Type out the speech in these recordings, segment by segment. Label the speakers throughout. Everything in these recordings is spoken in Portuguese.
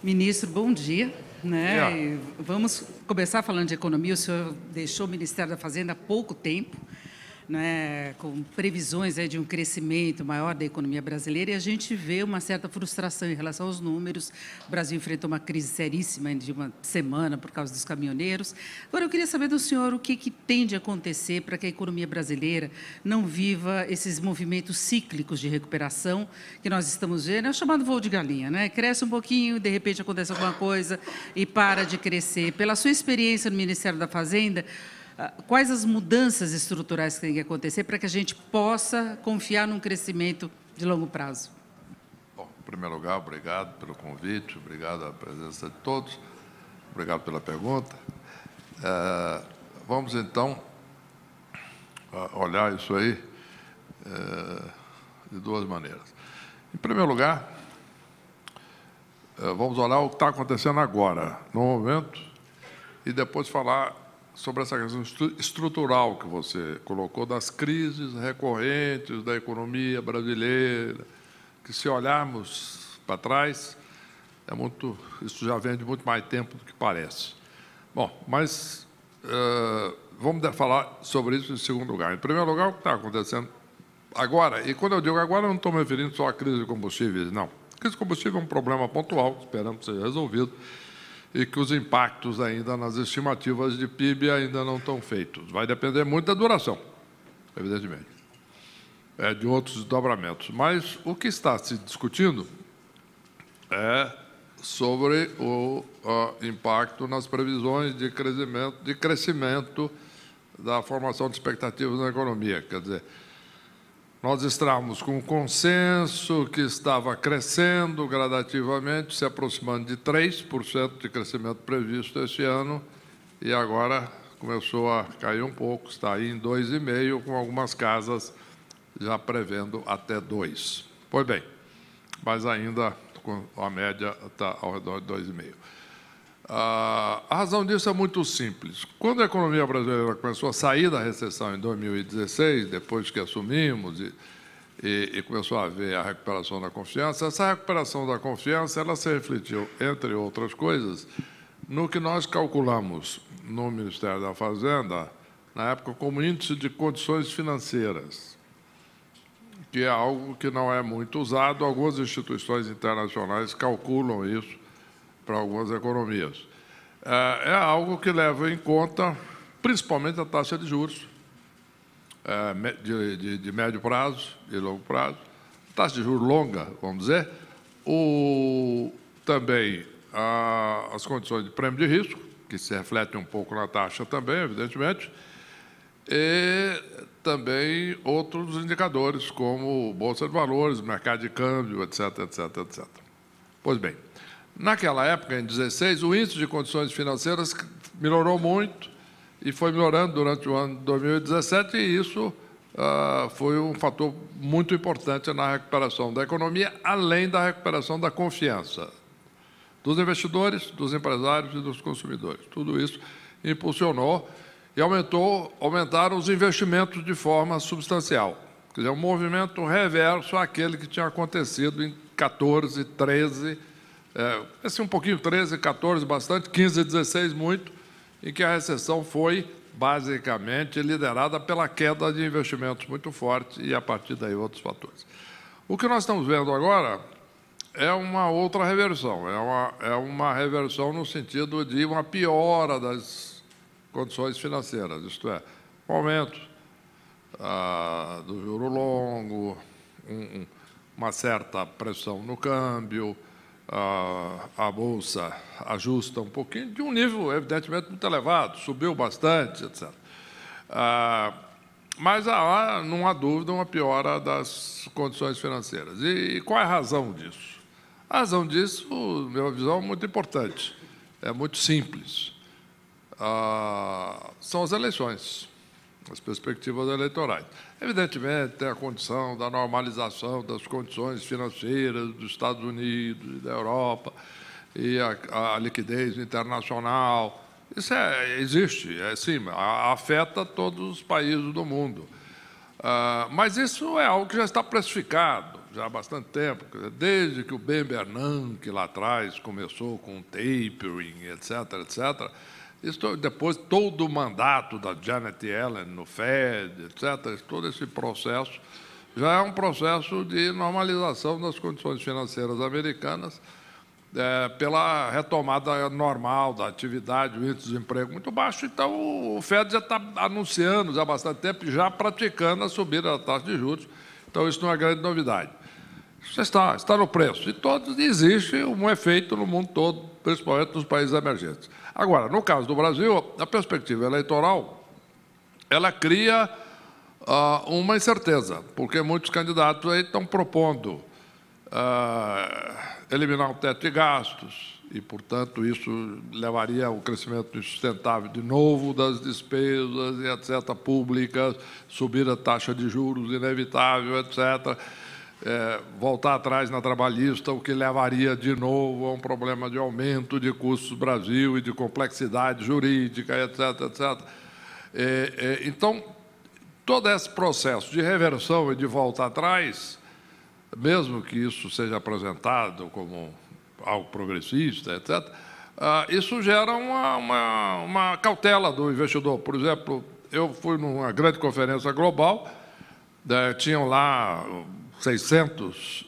Speaker 1: Ministro, bom dia.
Speaker 2: Yeah.
Speaker 1: E vamos começar falando de economia. O senhor deixou o Ministério da Fazenda há pouco tempo, com previsões de um crescimento maior da economia brasileira, e a gente vê uma certa frustração em relação aos números. O Brasil enfrentou uma crise seríssima de uma semana por causa dos caminhoneiros. Agora, eu queria saber do senhor o que tende a acontecer para que a economia brasileira não viva esses movimentos cíclicos de recuperação que nós estamos vendo. É o chamado voo de galinha, Cresce um pouquinho, de repente acontece alguma coisa e para de crescer. Pela sua experiência no Ministério da Fazenda, quais as mudanças estruturais que têm que acontecer para que a gente possa confiar num crescimento de longo prazo?
Speaker 2: Bom, em primeiro lugar, obrigado pelo convite, obrigado à presença de todos, obrigado pela pergunta. Vamos, então, olhar isso aí de duas maneiras. Em primeiro lugar, vamos olhar o que está acontecendo agora, no momento, e depois falar sobre essa questão estrutural que você colocou, das crises recorrentes da economia brasileira, que, se olharmos para trás, isso já vem de muito mais tempo do que parece. Bom, mas vamos falar sobre isso em segundo lugar. Em primeiro lugar, o que está acontecendo agora, e quando eu digo agora, eu não estou me referindo só à crise de combustíveis, não. A crise de combustível é um problema pontual, esperamos que seja resolvido, e que os impactos ainda nas estimativas de PIB ainda não estão feitos. Vai depender muito da duração, evidentemente, de outros desdobramentos. Mas o que está se discutindo é sobre o impacto nas previsões de crescimento da formação de expectativas na economia. Quer dizer, nós estávamos com um consenso que estava crescendo gradativamente, se aproximando de 3% de crescimento previsto este ano, e agora começou a cair um pouco, está aí em 2,5%, com algumas casas já prevendo até 2%. Pois bem, mas ainda a média está ao redor de 2,5%. A razão disso é muito simples. Quando a economia brasileira começou a sair da recessão em 2016, depois que assumimos e começou a haver a recuperação da confiança, essa recuperação da confiança ela se refletiu, entre outras coisas, no que nós calculamos no Ministério da Fazenda, na época, como índice de condições financeiras, que é algo que não é muito usado. Algumas instituições internacionais calculam isso para algumas economias. É algo que leva em conta, principalmente, a taxa de juros de médio prazo e longo prazo, taxa de juros longa, vamos dizer, também as condições de prêmio de risco, que se refletem um pouco na taxa também, evidentemente, e também outros indicadores, como Bolsa de Valores, mercado de câmbio, etc., etc., etc. Pois bem, naquela época, em 2016, o índice de condições financeiras melhorou muito e foi melhorando durante o ano de 2017, e isso foi um fator muito importante na recuperação da economia, além da recuperação da confiança dos investidores, dos empresários e dos consumidores. Tudo isso impulsionou e aumentaram os investimentos de forma substancial. Quer dizer, um movimento reverso àquele que tinha acontecido em 14, 13, um pouquinho 13, 14, bastante, 15 e 16, muito, em que a recessão foi, basicamente, liderada pela queda de investimentos muito forte e, a partir daí, outros fatores. O que nós estamos vendo agora é uma outra reversão, é uma reversão no sentido de uma piora das condições financeiras, isto é, um aumento do juro longo, uma certa pressão no câmbio, a Bolsa ajusta um pouquinho, de um nível, evidentemente, muito elevado, subiu bastante, etc. Mas não há dúvida, uma piora das condições financeiras. E qual é a razão disso? A razão disso, na minha visão, é muito importante, é muito simples. São as eleições, as perspectivas eleitorais. Evidentemente, tem a condição da normalização das condições financeiras dos Estados Unidos e da Europa, e a liquidez internacional. Isso existe, sim, afeta todos os países do mundo. Mas isso é algo que já está precificado. já há bastante tempo, desde que o Ben Bernanke lá atrás começou com o tapering, etc., etc., isso, depois todo o mandato da Janet Yellen no Fed, etc., todo esse processo já é um processo de normalização das condições financeiras americanas, pela retomada normal da atividade, o índice de desemprego muito baixo. Então, o Fed já está anunciando já há bastante tempo, já praticando a subida da taxa de juros. Então, isso não é grande novidade. Isso está no preço. E existe um efeito no mundo todo, principalmente nos países emergentes. Agora, no caso do Brasil, a perspectiva eleitoral, ela cria uma incerteza, porque muitos candidatos aí estão propondo eliminar o teto de gastos e, portanto, isso levaria ao crescimento insustentável de novo das despesas e etc. públicas, subir a taxa de juros inevitável, etc., voltar atrás na trabalhista, o que levaria de novo a um problema de aumento de custos do Brasil e de complexidade jurídica, etc., etc. Então, todo esse processo de reversão e de volta atrás, mesmo que isso seja apresentado como algo progressista, etc., isso gera uma cautela do investidor. Por exemplo, eu fui numa grande conferência global, tinham lá 600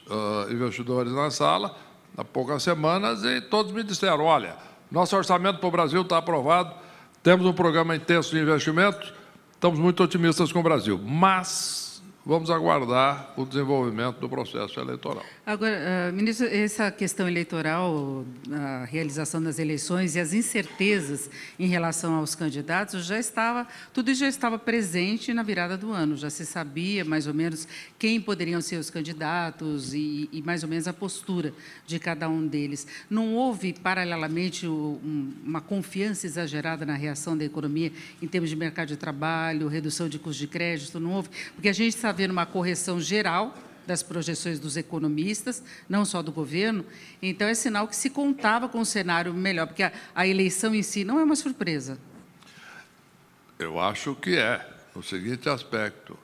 Speaker 2: investidores na sala, há poucas semanas, e todos me disseram, olha, nosso orçamento para o Brasil está aprovado, temos um programa intenso de investimentos, estamos muito otimistas com o Brasil, mas vamos aguardar o desenvolvimento do processo eleitoral.
Speaker 1: Agora, ministro, essa questão eleitoral, a realização das eleições e as incertezas em relação aos candidatos, tudo isso já estava presente na virada do ano, já se sabia mais ou menos quem poderiam ser os candidatos e mais ou menos a postura de cada um deles. Não houve, paralelamente, uma confiança exagerada na reação da economia em termos de mercado de trabalho, redução de custos de crédito, não houve? Porque a gente está vendo uma correção geral das projeções dos economistas, não só do governo, então é sinal que se contava com um cenário melhor, porque a eleição em si não é uma surpresa.
Speaker 2: Eu acho que é, no seguinte aspecto.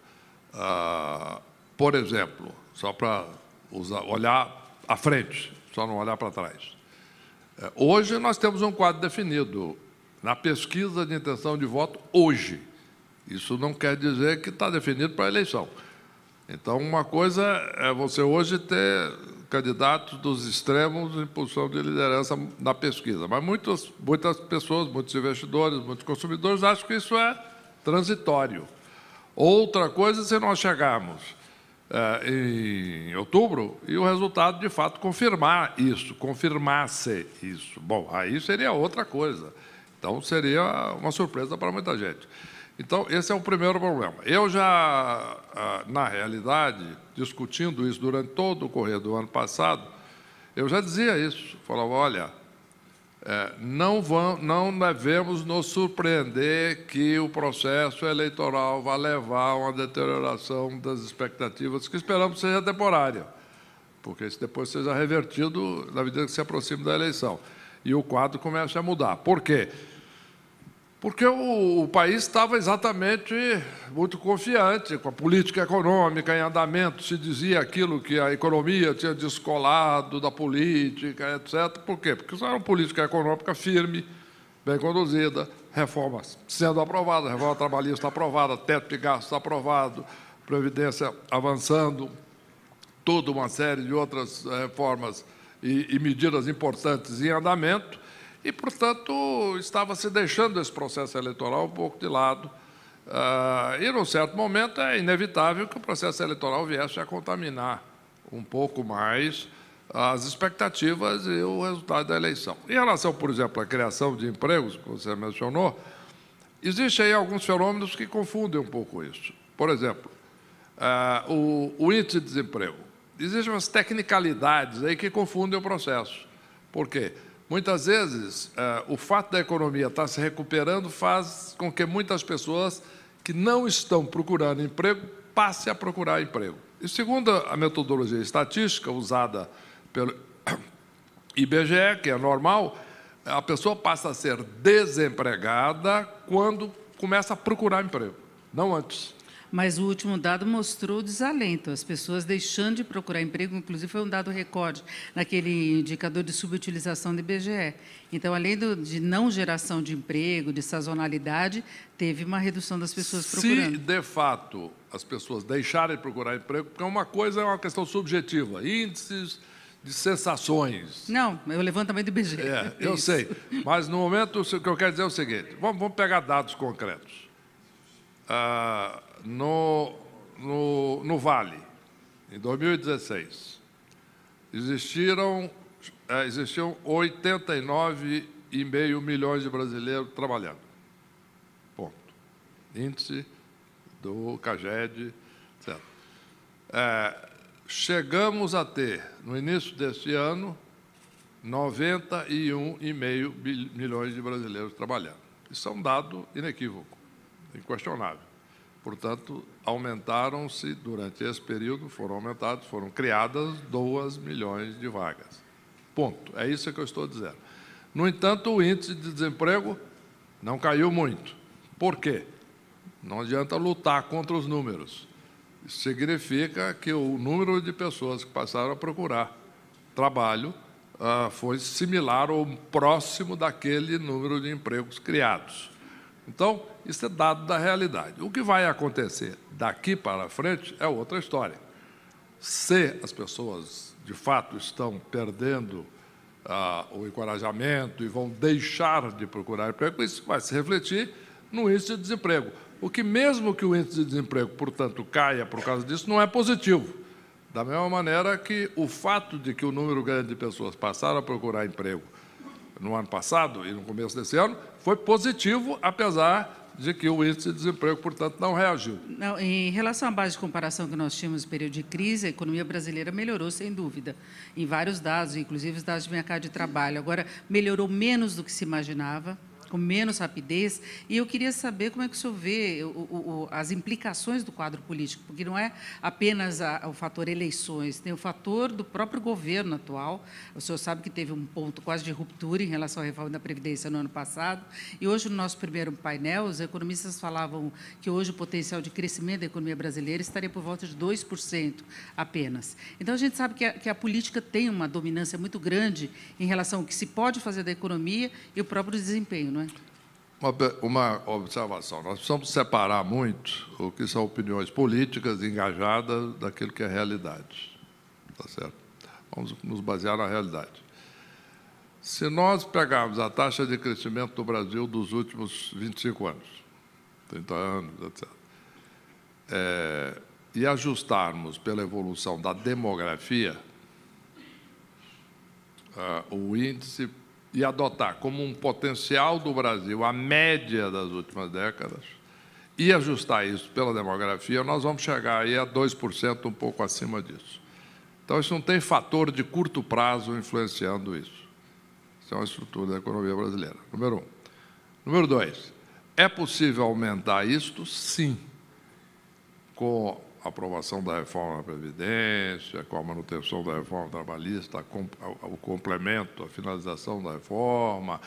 Speaker 2: Por exemplo, só para olhar à frente, só não olhar para trás. Hoje nós temos um quadro definido na pesquisa de intenção de voto hoje. Isso não quer dizer que está definido para a eleição. Então, uma coisa é você hoje ter candidatos dos extremos em posição de liderança na pesquisa, mas muitas pessoas, muitos investidores, muitos consumidores acham que isso é transitório. Outra coisa é se nós chegarmos em outubro e o resultado, de fato, confirmasse isso. Bom, aí seria outra coisa. Então, seria uma surpresa para muita gente. Então, esse é o primeiro problema. Eu já, na realidade, discutindo isso durante todo o correr do ano passado, eu já dizia isso. Falava, olha, não devemos nos surpreender que o processo eleitoral vai levar a uma deterioração das expectativas que esperamos seja temporária, porque isso depois seja revertido na medida que se aproxima da eleição. E o quadro começa a mudar. Por quê? Porque o país estava exatamente muito confiante com a política econômica em andamento, se dizia aquilo que a economia tinha descolado da política, etc. Por quê? Porque isso era uma política econômica firme, bem conduzida, reformas sendo aprovadas, reforma trabalhista aprovada, teto de gastos aprovado, previdência avançando, toda uma série de outras reformas e medidas importantes em andamento. E, portanto, estava se deixando esse processo eleitoral um pouco de lado. E, num certo momento, é inevitável que o processo eleitoral viesse a contaminar um pouco mais as expectativas e o resultado da eleição. Em relação, por exemplo, à criação de empregos, que você mencionou, existem aí alguns fenômenos que confundem um pouco isso. Por exemplo, o índice de desemprego. Existem umas tecnicalidades aí que confundem o processo. Por quê? Muitas vezes, o fato da economia estar se recuperando faz com que muitas pessoas que não estão procurando emprego passem a procurar emprego. E, segundo a metodologia estatística usada pelo IBGE, que é normal, a pessoa passa a ser desempregada quando começa a procurar emprego, não antes.
Speaker 1: Mas o último dado mostrou desalento, as pessoas deixando de procurar emprego, inclusive foi um dado recorde naquele indicador de subutilização do IBGE. Então, além de não geração de emprego, de sazonalidade, teve uma redução das pessoas procurando.
Speaker 2: Se, de fato, as pessoas deixarem de procurar emprego, porque uma coisa é uma questão subjetiva, índices de sensações.
Speaker 1: Não, é o levantamento do IBGE.
Speaker 2: Eu sei, mas no momento o que eu quero dizer é o seguinte, vamos pegar dados concretos. No Vale, em 2016, existiam 89,5 milhões de brasileiros trabalhando. Ponto. Índice do CAGED, etc. Chegamos a ter, no início deste ano, 91,5 milhões de brasileiros trabalhando. Isso é um dado inequívoco, inquestionável. Portanto, aumentaram-se, durante esse período, foram criadas 2 milhões de vagas. Ponto. É isso que eu estou dizendo. No entanto, o índice de desemprego não caiu muito. Por quê? Não adianta lutar contra os números. Isso significa que o número de pessoas que passaram a procurar trabalho foi similar ou próximo daquele número de empregos criados. Então, isso é dado da realidade. O que vai acontecer daqui para frente é outra história. Se as pessoas, de fato, estão perdendo o encorajamento e vão deixar de procurar emprego, isso vai se refletir no índice de desemprego. O que, mesmo que o índice de desemprego, portanto, caia por causa disso, não é positivo. Da mesma maneira que o fato de que o número grande de pessoas passaram a procurar emprego no ano passado e no começo desse ano foi positivo, apesar de que o índice de desemprego, portanto, não reagiu.
Speaker 1: Não, em relação à base de comparação que nós tínhamos no período de crise, a economia brasileira melhorou, sem dúvida, em vários dados, inclusive os dados de mercado de trabalho. Agora, melhorou menos do que se imaginava, com menos rapidez, e eu queria saber como é que o senhor vê as implicações do quadro político, porque não é apenas o fator eleições, tem o fator do próprio governo atual. O senhor sabe que teve um ponto quase de ruptura em relação à reforma da Previdência no ano passado, e hoje, no nosso primeiro painel, os economistas falavam que hoje o potencial de crescimento da economia brasileira estaria por volta de 2% apenas. Então, a gente sabe que a política tem uma dominância muito grande em relação ao que se pode fazer da economia e o próprio desempenho. Não é?
Speaker 2: Uma observação. Nós precisamos separar muito o que são opiniões políticas engajadas daquilo que é realidade. Tá certo? Vamos nos basear na realidade. Se nós pegarmos a taxa de crescimento do Brasil dos últimos 25 anos, 30 anos, etc., e ajustarmos pela evolução da demografia, o índice, e adotar como um potencial do Brasil a média das últimas décadas e ajustar isso pela demografia, nós vamos chegar aí a 2%, um pouco acima disso. Então, isso não tem fator de curto prazo influenciando isso. Isso é uma estrutura da economia brasileira, número 1. Número 2, é possível aumentar isto? Sim, com a aprovação da reforma da Previdência, com a manutenção da reforma trabalhista, o complemento, a finalização da reforma,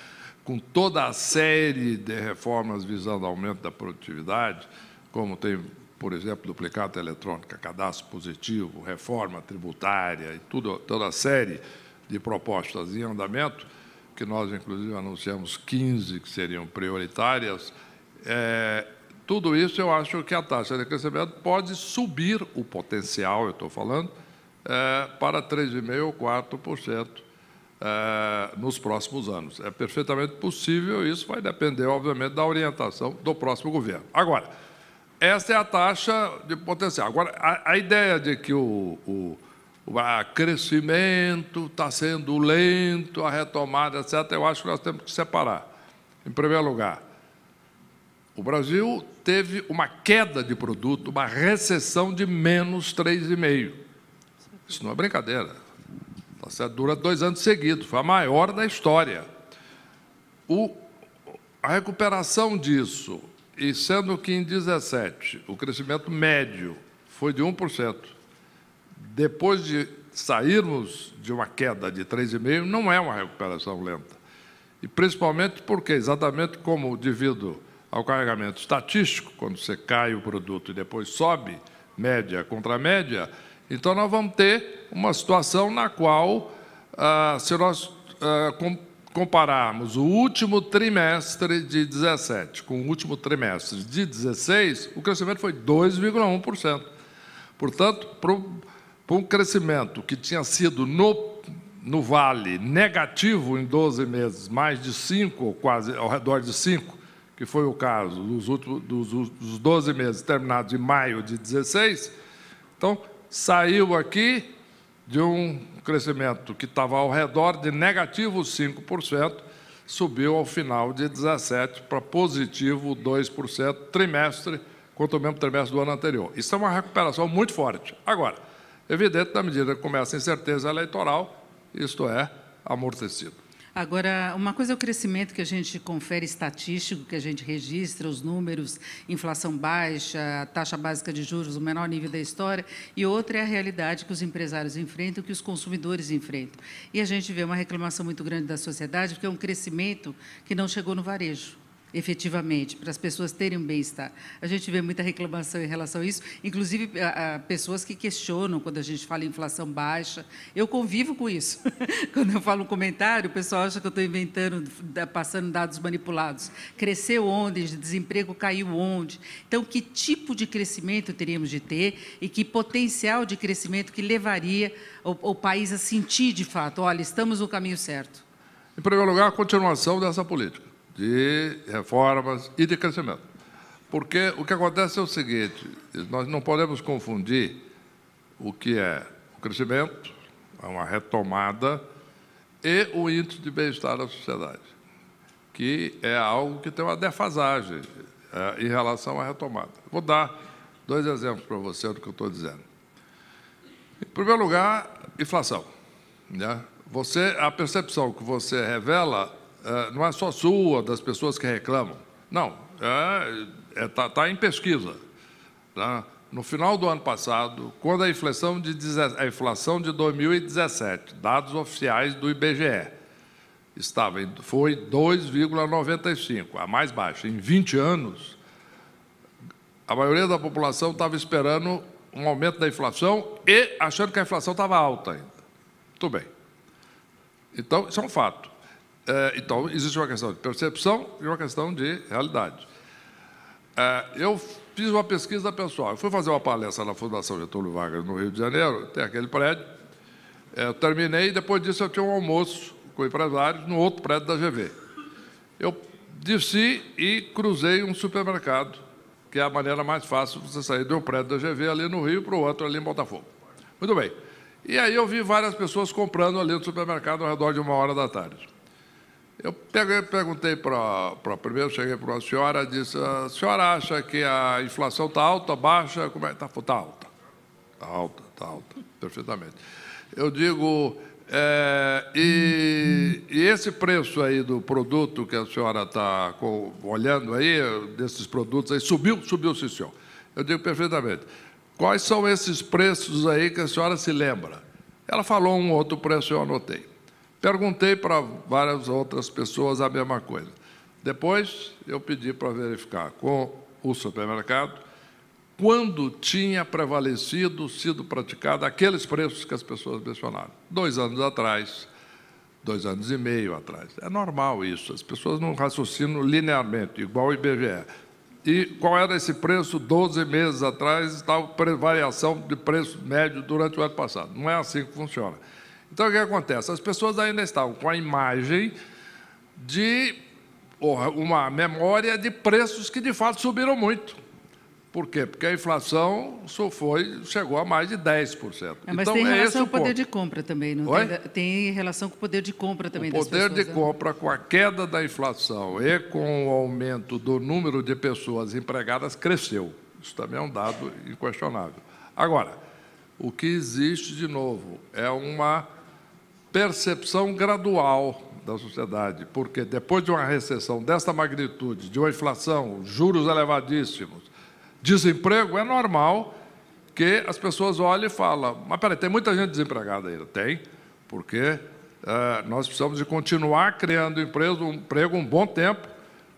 Speaker 2: com toda a série de reformas visando aumento da produtividade, como tem, por exemplo, duplicata eletrônica, cadastro positivo, reforma tributária e toda a série de propostas em andamento, que nós, inclusive, anunciamos 15 que seriam prioritárias. Tudo isso, eu acho que a taxa de crescimento pode subir o potencial, eu estou falando, para 3,5% ou 4% nos próximos anos. É perfeitamente possível, isso vai depender, obviamente, da orientação do próximo governo. Agora, essa é a taxa de potencial. Agora, a ideia de que o crescimento está sendo lento, a retomada, etc., eu acho que nós temos que separar. Em primeiro lugar, o Brasil teve uma queda de produto, uma recessão de menos 3,5%. Isso não é brincadeira. Tá certo? Dura 2 anos seguidos, foi a maior da história. A recuperação disso, e sendo que em 2017 o crescimento médio foi de 1%, depois de sairmos de uma queda de 3,5%, não é uma recuperação lenta. E principalmente porque, exatamente como devido ao carregamento estatístico, quando você cai o produto e depois sobe, média contra média, então nós vamos ter uma situação na qual, se nós compararmos o último trimestre de 17 com o último trimestre de 16, o crescimento foi 2,1%. Portanto, para um crescimento que tinha sido no Vale negativo em 12 meses, mais de 5, ou quase ao redor de 5, que foi o caso dos 12 meses terminados em maio de 16, então saiu aqui de um crescimento que estava ao redor de negativo 5%, subiu ao final de 17 para positivo 2% trimestre, quanto ao mesmo trimestre do ano anterior. Isso é uma recuperação muito forte. Agora, evidente, na medida que começa a incerteza eleitoral, isto é amortecido.
Speaker 1: Agora, uma coisa é o crescimento que a gente confere estatístico, que a gente registra os números, inflação baixa, taxa básica de juros, o menor nível da história, e outra é a realidade que os empresários enfrentam, que os consumidores enfrentam. E a gente vê uma reclamação muito grande da sociedade, porque é um crescimento que não chegou no varejo, efetivamente, para as pessoas terem um bem-estar. A gente vê muita reclamação em relação a isso, inclusive pessoas que questionam quando a gente fala em inflação baixa. Eu convivo com isso. Quando eu falo um comentário, o pessoal acha que eu estou inventando, passando dados manipulados. Cresceu onde? Desemprego caiu onde? Então, que tipo de crescimento teríamos de ter e que potencial de crescimento que levaria o país a sentir, de fato, olha, estamos no caminho certo?
Speaker 2: Em primeiro lugar, a continuação dessa política de reformas e de crescimento. Porque o que acontece é o seguinte, nós não podemos confundir o que é o crescimento, uma retomada, e o índice de bem-estar da sociedade, que é algo que tem uma defasagem em relação à retomada. Vou dar 2 exemplos para você do que eu estou dizendo. Em primeiro lugar, inflação. Né? A percepção que você revela não é só sua, das pessoas que reclamam. Não, está em pesquisa. Tá? No final do ano passado, quando a inflação de 2017, dados oficiais do IBGE, foi 2,95, a mais baixa. Em 20 anos, a maioria da população estava esperando um aumento da inflação e achando que a inflação estava alta ainda. Muito bem. Então, isso é um fato. Então, existe uma questão de percepção e uma questão de realidade. Eu fiz uma pesquisa pessoal. Eu fui fazer uma palestra na Fundação Getúlio Vargas, no Rio de Janeiro, tem aquele prédio. Eu terminei e, depois disso, eu tinha um almoço com empresários no outro prédio da GV. Eu desci e cruzei um supermercado, que é a maneira mais fácil de você sair de um prédio da GV ali no Rio para o outro ali em Botafogo. Muito bem. E aí eu vi várias pessoas comprando ali no supermercado ao redor de 1h da tarde. Eu perguntei primeiro cheguei para uma senhora, disse, a senhora acha que a inflação está alta, baixa? Como é? Está alta. Está alta, perfeitamente. Eu digo, e esse preço aí do produto que a senhora está olhando aí, desses produtos aí, subiu, sim, senhor. Eu digo perfeitamente. Quais são esses preços aí que a senhora se lembra? Ela falou um outro preço, eu anotei. Perguntei para várias outras pessoas a mesma coisa. Depois, eu pedi para verificar com o supermercado quando tinha prevalecido, sido praticado aqueles preços que as pessoas mencionaram. 2 anos atrás, 2 anos e meio atrás. É normal isso, as pessoas não raciocinam linearmente, igual o IBGE. E qual era esse preço 12 meses atrás, estava variação de preço médio durante o ano passado. Não é assim que funciona. Então, o que acontece? As pessoas ainda estavam com a imagem de uma memória de preços que, de fato, subiram muito. Por quê? Porque a inflação chegou a mais de 10%.
Speaker 1: Mas
Speaker 2: então,
Speaker 1: tem relação com o poder de compra também, não tem relação com o poder de compra também das pessoas. O poder
Speaker 2: de compra, com a queda da inflação e com o aumento do número de pessoas empregadas, cresceu. Isso também é um dado inquestionável. Agora, o que existe, de novo, é uma percepção gradual da sociedade, porque depois de uma recessão dessa magnitude, de uma inflação, juros elevadíssimos, desemprego, é normal que as pessoas olhem e falem, mas peraí, tem muita gente desempregada ainda. Tem, porque nós precisamos de continuar criando emprego um bom tempo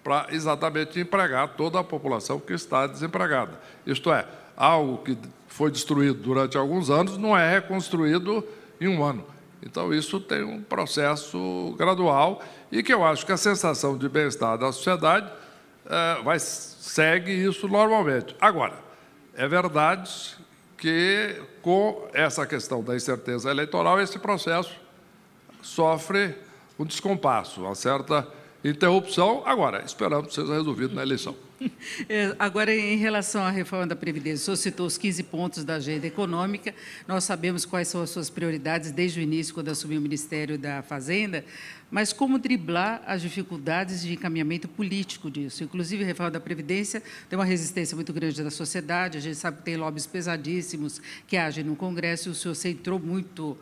Speaker 2: para exatamente empregar toda a população que está desempregada. Isto é, algo que foi destruído durante alguns anos não é reconstruído em um ano. Então, isso tem um processo gradual e que eu acho que a sensação de bem-estar da sociedade segue isso normalmente. Agora, é verdade que, com essa questão da incerteza eleitoral, esse processo sofre um descompasso, uma certa interrupção. Agora, esperamos que seja resolvido na eleição.
Speaker 1: Agora, em relação à reforma da Previdência, o senhor citou os 15 pontos da agenda econômica, nós sabemos quais são as suas prioridades desde o início, quando assumiu o Ministério da Fazenda, mas como driblar as dificuldades de encaminhamento político disso? Inclusive, a reforma da Previdência tem uma resistência muito grande da sociedade, a gente sabe que tem lobbies pesadíssimos que agem no Congresso, e o senhor centrou muito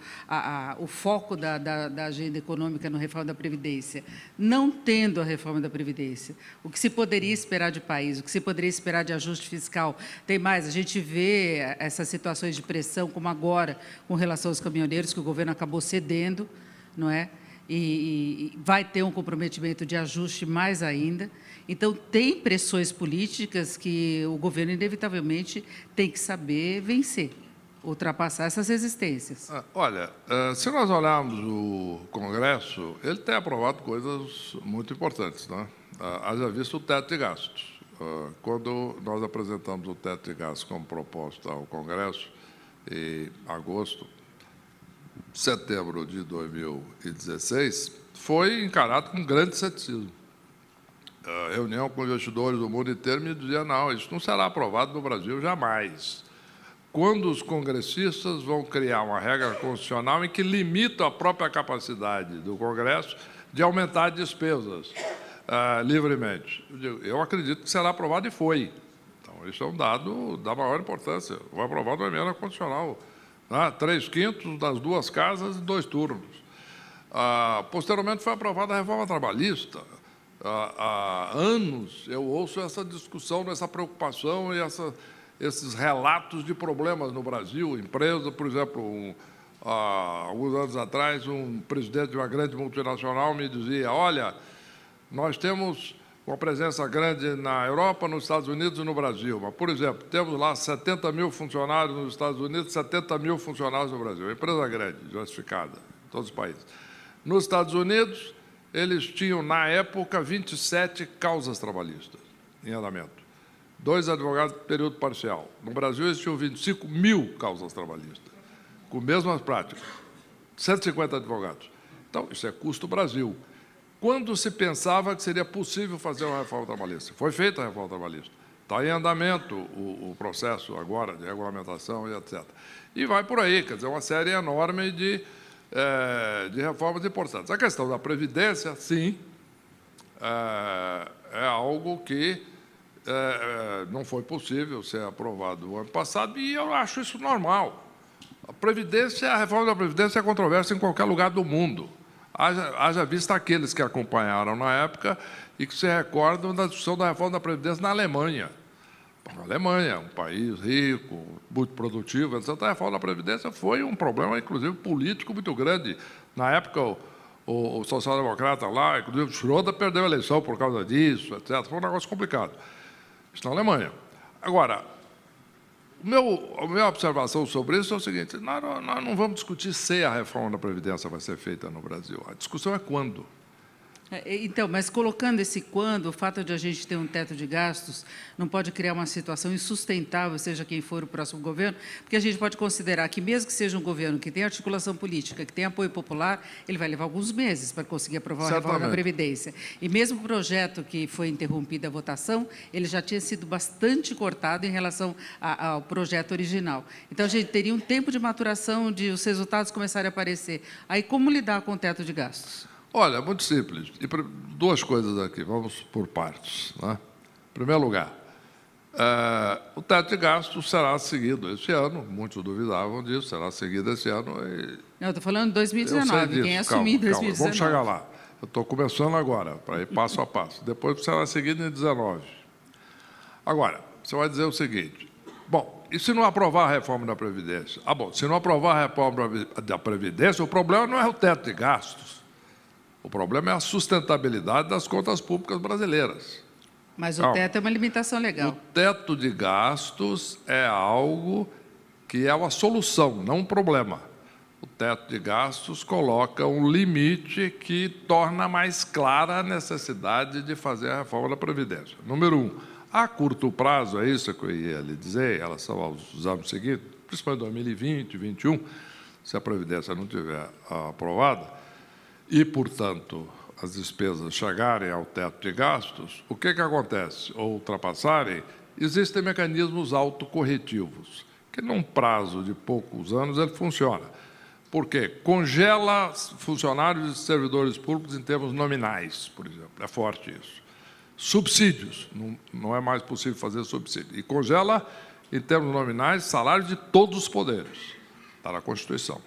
Speaker 1: o foco da agenda econômica na reforma da Previdência. Não tendo a reforma da Previdência, o que se poderia esperar de país, o que se poderia esperar de ajuste fiscal? Tem mais, a gente vê essas situações de pressão, como agora, com relação aos caminhoneiros, que o governo acabou cedendo, não é? E vai ter um comprometimento de ajuste mais ainda. Então, tem pressões políticas que o governo, inevitavelmente, tem que saber vencer, ultrapassar essas resistências.
Speaker 2: Olha, se nós olharmos o Congresso, ele tem aprovado coisas muito importantes, né? Haja visto o teto de gastos. Quando nós apresentamos o teto de gastos como proposta ao Congresso, em setembro de 2016, foi encarado com grande ceticismo. A reunião com investidores do mundo inteiro me dizia: não, isso não será aprovado no Brasil jamais. Quando os congressistas vão criar uma regra constitucional em que limita a própria capacidade do Congresso de aumentar despesas livremente. Eu acredito que será aprovado, e foi. Então, isso é um dado da maior importância. Foi aprovado uma emenda constitucional, 3/5 das duas casas em 2 turnos. Posteriormente, foi aprovada a reforma trabalhista. Há anos eu ouço essa discussão, essa preocupação e esses relatos de problemas no Brasil. Empresa, por exemplo, alguns anos atrás, um presidente de uma grande multinacional me dizia: olha, nós temos uma presença grande na Europa, nos Estados Unidos e no Brasil. Mas, por exemplo, temos lá 70 mil funcionários nos Estados Unidos, 70 mil funcionários no Brasil. Uma empresa grande, diversificada, em todos os países. Nos Estados Unidos, eles tinham, na época, 27 causas trabalhistas em andamento. 2 advogados de período parcial. No Brasil, eles tinham 25 mil causas trabalhistas, com mesmas práticas. 150 advogados. Então, isso é custo Brasil. Quando se pensava que seria possível fazer uma reforma trabalhista? Foi feita a reforma trabalhista. Está em andamento o processo agora de regulamentação e etc. E vai por aí, quer dizer, uma série enorme de reformas importantes. A questão da Previdência, sim, é algo que não foi possível ser aprovado no ano passado, e eu acho isso normal. A reforma da Previdência é controversa em qualquer lugar do mundo. Haja vista aqueles que acompanharam na época e que se recordam da discussão da reforma da Previdência na Alemanha. A Alemanha, um país rico, muito produtivo, etc. A reforma da Previdência foi um problema, inclusive, político muito grande. Na época, o social-democrata lá, inclusive o Schroeder, perdeu a eleição por causa disso, etc. Foi um negócio complicado. Isso na Alemanha. Agora, a minha observação sobre isso é o seguinte: nós não vamos discutir se a reforma da Previdência vai ser feita no Brasil. A discussão é quando.
Speaker 1: Então, mas colocando esse quando, o fato de a gente ter um teto de gastos não pode criar uma situação insustentável, seja quem for o próximo governo, porque a gente pode considerar que, mesmo que seja um governo que tenha articulação política, que tenha apoio popular, ele vai levar alguns meses para conseguir aprovar a reforma da Previdência. E mesmo o projeto que foi interrompido a votação, ele já tinha sido bastante cortado em relação ao projeto original. Então, a gente teria um tempo de maturação, de os resultados começarem a aparecer. Aí, como lidar com o teto de gastos?
Speaker 2: Olha, muito simples. E 2 coisas aqui, vamos por partes. Né? Em primeiro lugar, o teto de gastos será seguido esse ano, muitos duvidavam disso, será seguido esse ano.
Speaker 1: Não, estou falando de 2019, quem assumir em 2019.
Speaker 2: Vamos chegar lá. Eu estou começando agora, para ir passo a passo. Depois será seguido em 2019. Agora, você vai dizer o seguinte: bom, e se não aprovar a reforma da Previdência? Se não aprovar a reforma da Previdência, o problema não é o teto de gastos. O O problema é a sustentabilidade das contas públicas brasileiras.
Speaker 1: Mas o teto é uma limitação legal.
Speaker 2: O teto de gastos é algo que é uma solução, não um problema. O teto de gastos coloca um limite que torna mais clara a necessidade de fazer a reforma da Previdência. Número 1, a curto prazo, é isso que eu ia lhe dizer, em relação aos anos seguintes, principalmente 2020, 2021, se a Previdência não tiver aprovada, e, portanto, as despesas chegarem ao teto de gastos, o que acontece? Ou ultrapassarem, existem mecanismos autocorretivos, que num prazo de poucos anos ele funciona. Por quê? Congela funcionários e servidores públicos em termos nominais, por exemplo. É forte isso. Subsídios. Não é mais possível fazer subsídio. E congela, em termos nominais, salários de todos os poderes. Está na Constituição.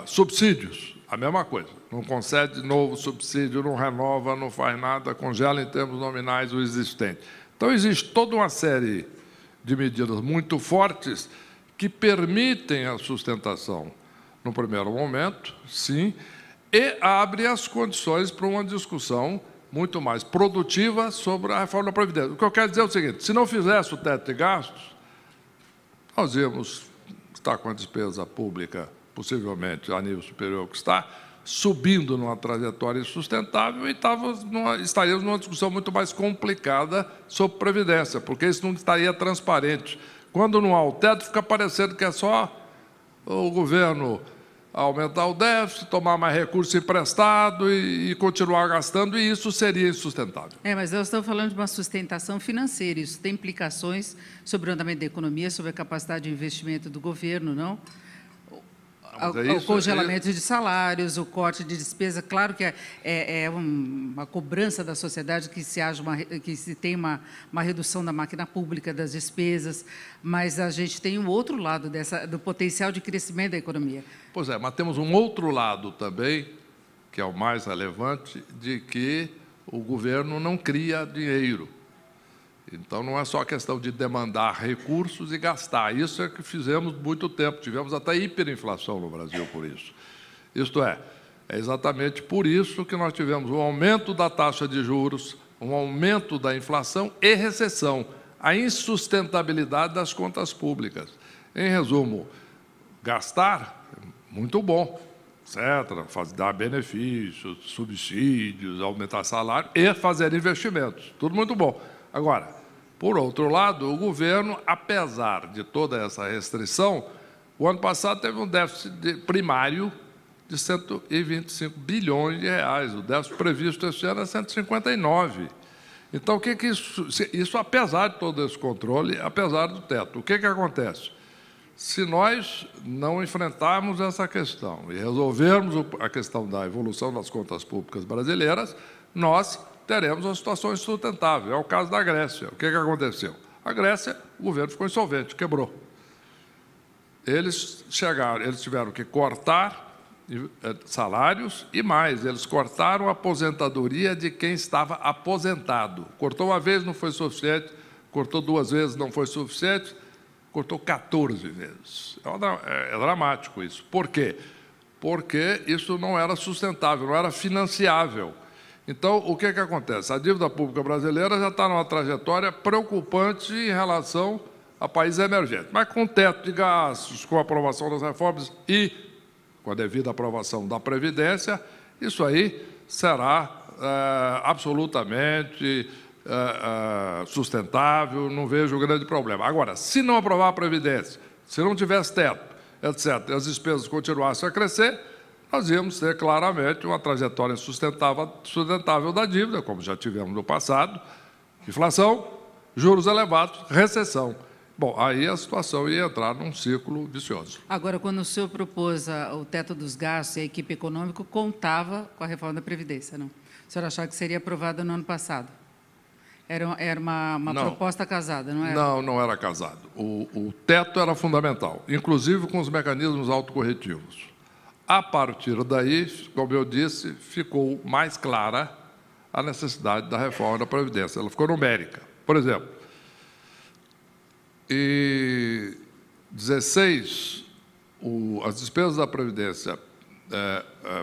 Speaker 2: Subsídios. A mesma coisa. Não concede novo subsídio, não renova, não faz nada, congela em termos nominais o existente. Então, existe toda uma série de medidas muito fortes que permitem a sustentação no primeiro momento, sim, e abre as condições para uma discussão muito mais produtiva sobre a reforma da Previdência. O que eu quero dizer é o seguinte, se não fizesse o teto de gastos, nós íamos estar com a despesa pública, possivelmente a nível superior ao que está, subindo numa trajetória insustentável e estaríamos numa discussão muito mais complicada sobre Previdência, porque isso não estaria transparente. Quando não há o teto, fica parecendo que é só o governo aumentar o déficit, tomar mais recurso emprestado e continuar gastando, e isso seria insustentável.
Speaker 1: Mas nós estamos falando de uma sustentação financeira, isso tem implicações sobre o andamento da economia, sobre a capacidade de investimento do governo, não? O congelamento de salários, o corte de despesa, claro que é uma cobrança da sociedade que se tenha uma redução da máquina pública, das despesas, mas a gente tem um outro lado do potencial de crescimento da economia.
Speaker 2: Pois é, mas temos um outro lado também, que é o mais relevante, de que o governo não cria dinheiro. Então, não é só questão de demandar recursos e gastar. Isso é que fizemos muito tempo. Tivemos até hiperinflação no Brasil por isso. Isto é exatamente por isso que nós tivemos um aumento da taxa de juros, um aumento da inflação e recessão, a insustentabilidade das contas públicas. Em resumo, gastar, muito bom, etc., dar benefícios, subsídios, aumentar salário e fazer investimentos. Tudo muito bom. Agora, por outro lado, o governo, apesar de toda essa restrição, o ano passado teve um déficit primário de 125 bilhões de reais. O déficit previsto esse ano é 159. Então, o que isso, apesar de todo esse controle, apesar do teto, o que acontece? Se nós não enfrentarmos essa questão e resolvermos a questão da evolução das contas públicas brasileiras, nós teremos uma situação insustentável. É o caso da Grécia. O que aconteceu? A Grécia, o governo ficou insolvente, quebrou. Eles tiveram que cortar salários e mais, eles cortaram a aposentadoria de quem estava aposentado. Cortou uma vez, não foi suficiente, cortou duas vezes, não foi suficiente, cortou 14 vezes. É dramático isso. Por quê? Porque isso não era sustentável, não era financiável. Então, o que acontece? A dívida pública brasileira já está numa trajetória preocupante em relação a países emergentes. Mas com o teto de gastos, com a aprovação das reformas e com a devida aprovação da Previdência, isso aí será absolutamente sustentável, não vejo grande problema. Agora, se não aprovar a Previdência, se não tivesse teto, etc., e as despesas continuassem a crescer, nós íamos ter claramente uma trajetória sustentável da dívida, como já tivemos no passado, inflação, juros elevados, recessão. Bom, aí a situação ia entrar num ciclo vicioso.
Speaker 1: Agora, quando o senhor propôs o teto dos gastos e a equipe econômica contava com a reforma da Previdência, não? O senhor achava que seria aprovada no ano passado? Era uma proposta casada, não era?
Speaker 2: Não, não era casado. O teto era fundamental, inclusive com os mecanismos autocorretivos. A partir daí, como eu disse, ficou mais clara a necessidade da reforma da Previdência. Ela ficou numérica. Por exemplo, em 16, as despesas da Previdência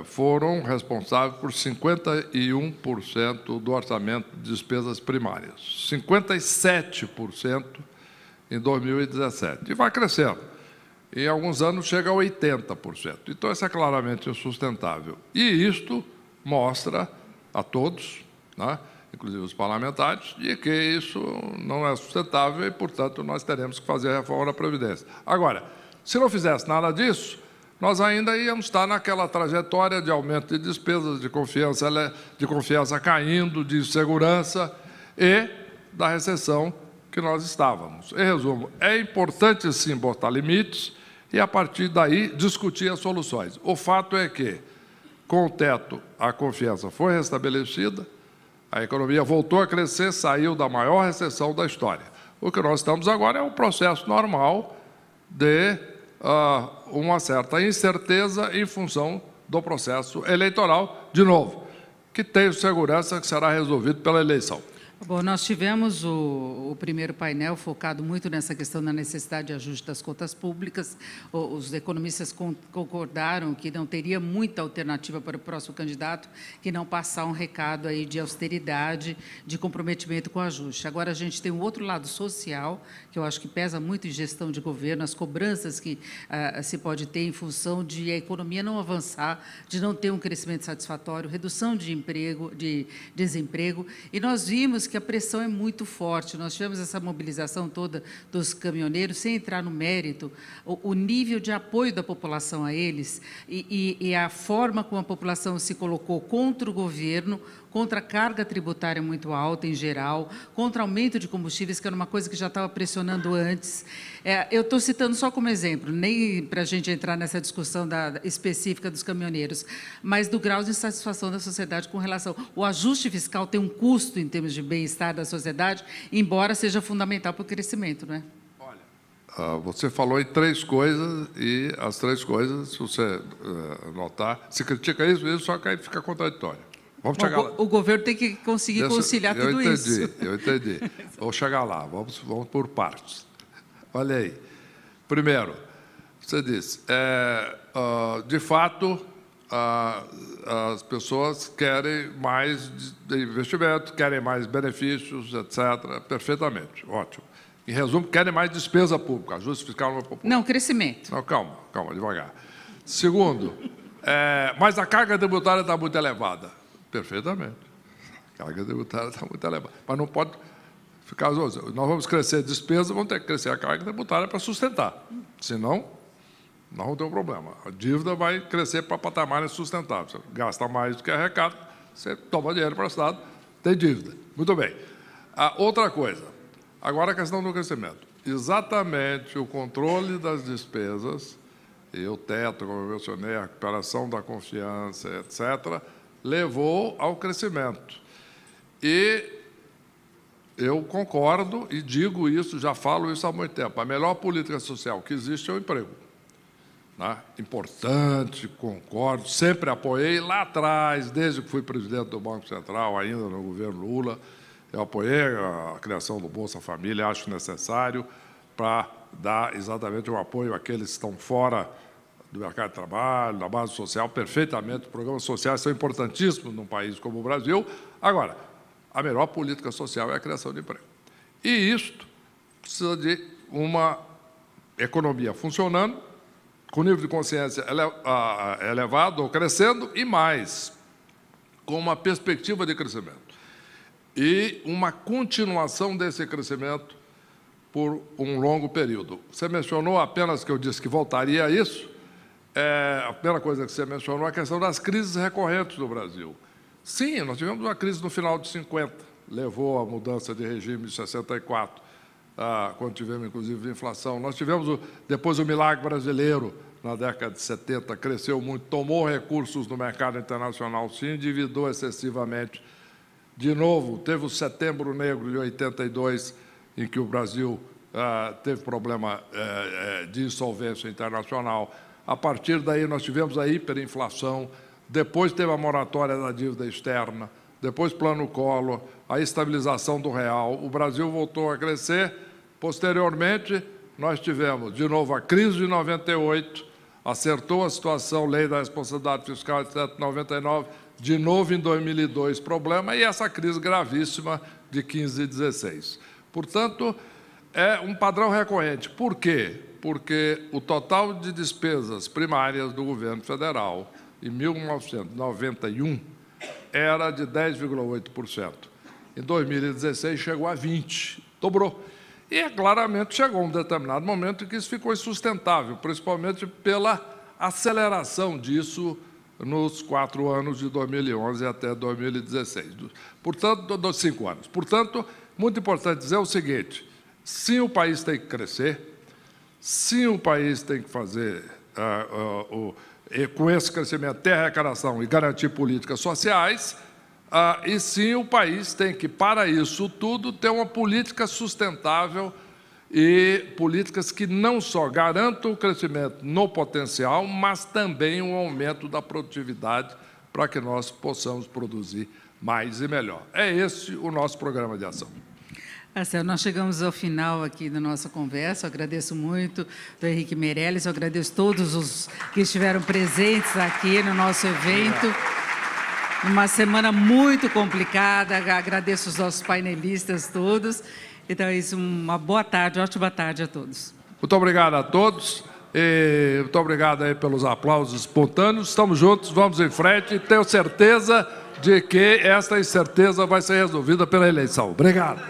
Speaker 2: foram responsáveis por 51% do orçamento de despesas primárias, 57% em 2017, e vai crescendo. Em alguns anos chega a 80%. Então, isso é claramente insustentável. E isto mostra a todos, né, inclusive os parlamentares, de que isso não é sustentável e, portanto, nós teremos que fazer a reforma da Previdência. Agora, se não fizesse nada disso, nós ainda íamos estar naquela trajetória de aumento de despesas, de confiança caindo, de insegurança e da recessão que nós estávamos. Em resumo, é importante, sim, botar limites e, a partir daí, discutir as soluções. O fato é que, com o teto, a confiança foi restabelecida, a economia voltou a crescer, saiu da maior recessão da história. O que nós estamos agora é um processo normal de uma certa incerteza em função do processo eleitoral, de novo, que tenho segurança que será resolvido pela eleição.
Speaker 1: Bom, nós tivemos o primeiro painel focado muito nessa questão da necessidade de ajuste das contas públicas. Os economistas concordaram que não teria muita alternativa para o próximo candidato que não passar um recado aí de austeridade, de comprometimento com o ajuste. Agora, a gente tem um outro lado social, que eu acho que pesa muito em gestão de governo, as cobranças que se pode ter em função de a economia não avançar, de não ter um crescimento satisfatório, redução de emprego, de desemprego, e nós vimos que a pressão é muito forte. Nós tivemos essa mobilização toda dos caminhoneiros, sem entrar no mérito, o nível de apoio da população a eles e a forma como a população se colocou contra o governo, contra a carga tributária muito alta em geral, contra aumento de combustíveis, que era uma coisa que já estava pressionando antes. Eu estou citando só como exemplo, nem para a gente entrar nessa discussão específica dos caminhoneiros, mas do grau de insatisfação da sociedade com relação. O ajuste fiscal tem um custo em termos de bem-estar da sociedade, embora seja fundamental para o crescimento, não é?
Speaker 2: Olha, você falou em 3 coisas, e as 3 coisas, se você notar, se critica isso, só que aí fica contraditório. Vamos chegar lá.
Speaker 1: O governo tem que conseguir conciliar tudo isso.
Speaker 2: Eu entendi. Vou chegar lá, vamos por partes. Olha aí. Primeiro, você disse, de fato, as pessoas querem mais investimento, querem mais benefícios, etc. Perfeitamente, ótimo. Em resumo, querem mais despesa pública, ajuste fiscal não é popular.
Speaker 1: Não, crescimento.
Speaker 2: Não, calma, devagar. Segundo, mas a carga tributária está muito elevada. Perfeitamente. A carga tributária está muito elevada. Mas não pode ficar... Nós vamos crescer a despesa, vamos ter que crescer a carga tributária para sustentar. Senão, nós vamos ter um problema. A dívida vai crescer para patamares sustentáveis. Você gasta mais do que arrecada, você toma dinheiro emprestado, tem dívida. Muito bem. Outra coisa. Agora a questão do crescimento. Exatamente o controle das despesas e o teto, como eu mencionei, a recuperação da confiança, etc., levou ao crescimento. E eu concordo e digo isso, já falo isso há muito tempo. A melhor política social que existe é o emprego. Né? Importante, concordo, sempre apoiei lá atrás, desde que fui presidente do Banco Central, ainda no governo Lula, eu apoiei a criação do Bolsa Família, acho necessário para dar exatamente um apoio àqueles que estão fora do mercado de trabalho, da base social, perfeitamente. Os programas sociais são importantíssimos num país como o Brasil. Agora, a melhor política social é a criação de emprego. E isto precisa de uma economia funcionando, com nível de consciência elevado ou crescendo, e mais, com uma perspectiva de crescimento. E uma continuação desse crescimento por um longo período. Você mencionou apenas que eu disse que voltaria a isso. A primeira coisa que você mencionou é a questão das crises recorrentes do Brasil. Sim, nós tivemos uma crise no final de 50, levou à mudança de regime de 64, quando tivemos, inclusive, inflação. Nós tivemos, depois, o milagre brasileiro, na década de 70, cresceu muito, tomou recursos no mercado internacional, se endividou excessivamente. De novo, teve o Setembro Negro de 82, em que o Brasil teve problema de insolvência internacional. A partir daí, nós tivemos a hiperinflação, depois teve a moratória da dívida externa, depois Plano Collor, a estabilização do real, o Brasil voltou a crescer. Posteriormente, nós tivemos, de novo, a crise de 98, acertou a situação, lei da responsabilidade fiscal, etc., 99, de novo em 2002, problema, e essa crise gravíssima de 15 e 16. Portanto, é um padrão recorrente. Por quê? Porque o total de despesas primárias do governo federal, em 1991, era de 10,8%. Em 2016, chegou a 20%, dobrou. E, claramente, chegou um determinado momento em que isso ficou insustentável, principalmente pela aceleração disso nos 4 anos de 2011 até 2016. Portanto, dos 5 anos. Portanto, muito importante dizer o seguinte: sim, o país tem que crescer, sim, o país tem que fazer, com esse crescimento, ter arrecadação e garantir políticas sociais, e sim, o país tem que, para isso tudo, ter uma política sustentável e políticas que não só garantam o crescimento no potencial, mas também um aumento da produtividade para que nós possamos produzir mais e melhor. É esse o nosso programa de ação.
Speaker 1: Marcelo, nós chegamos ao final aqui da nossa conversa. Eu agradeço muito do Henrique Meirelles, eu agradeço todos os que estiveram presentes aqui no nosso evento. Uma semana muito complicada, agradeço os nossos painelistas todos. Então é isso, uma boa tarde, ótima tarde a todos.
Speaker 2: Muito obrigado a todos, e muito obrigado aí pelos aplausos espontâneos. Estamos juntos, vamos em frente e tenho certeza de que esta incerteza vai ser resolvida pela eleição. Obrigado.